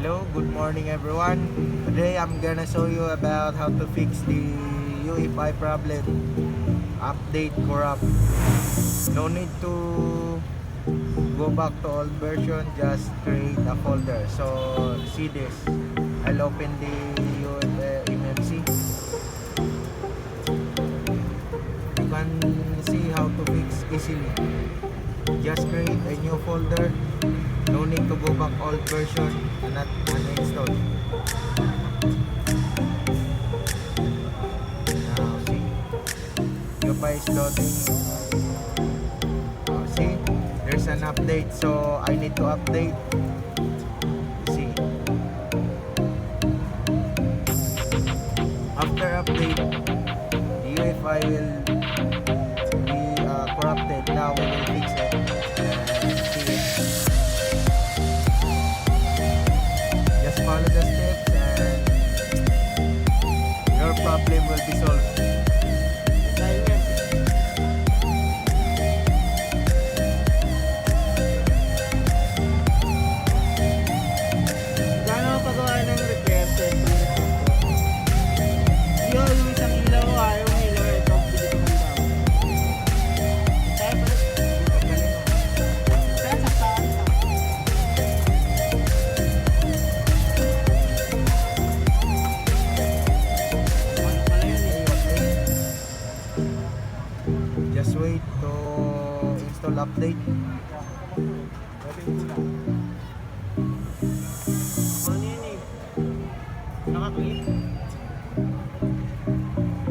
Hello, good morning everyone. Today I'm gonna show you about how to fix the UFI problem. Update corrupt. No need to go back to old version, just create a folder. So see this. I'll open the MMC. You can see how to fix easily. Just create a new folder. No need to go back old version, not uninstall. Now see, UFI is loading. See, there's an update, so I need to update. See, after update, the UFI will be corrupted. Now we will fix it. Just follow the steps and your problem will be solved. Gano'n ang pagawa ng repair test? Yung isang ilaw, ayaw ng ilaw, ito, dito ng tao. Tayo pala. Saan sa taas? Ano pala yun eh? Just wait to install update. Ano yun eh? Naka-clip?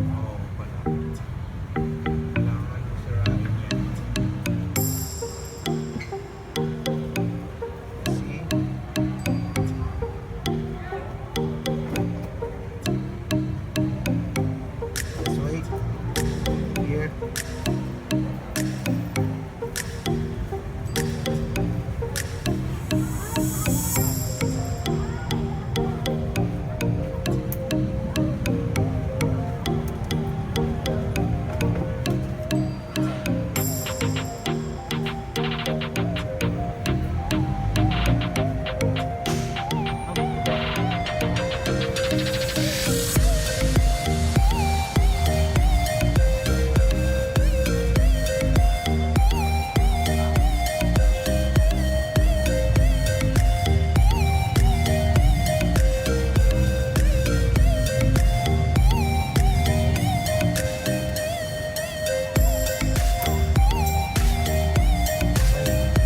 Oo pala. Kailangan mo sirain yan. See? Just wait. Here.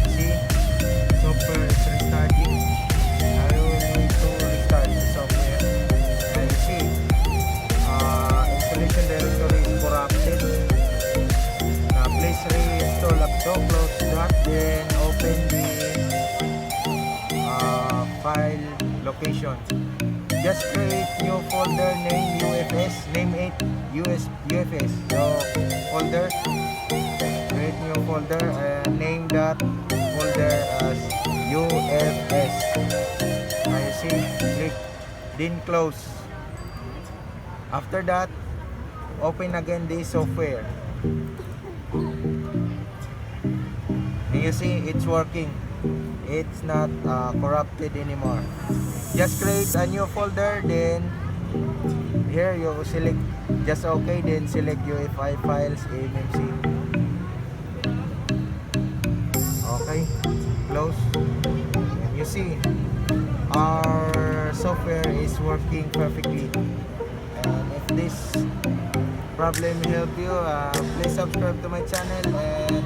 See, software is restarting. I will need to restart the software. And see, installation directory is corrupted. Now please reinstall up to close that, then open the file location. Just create new folder name UFS, name it UFS. So folder. Create new folder and name that folder as UFS. Now you see, click, then close. After that, open again this software. And you see, it's working. It's not corrupted anymore. Just create a new folder, then here you select just OK, then select UFI files, MMC. Okay, close. And you see, our software is working perfectly. And if this problem help you, please subscribe to my channel and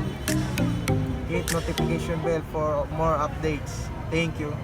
hit notification bell for more updates. Thank you.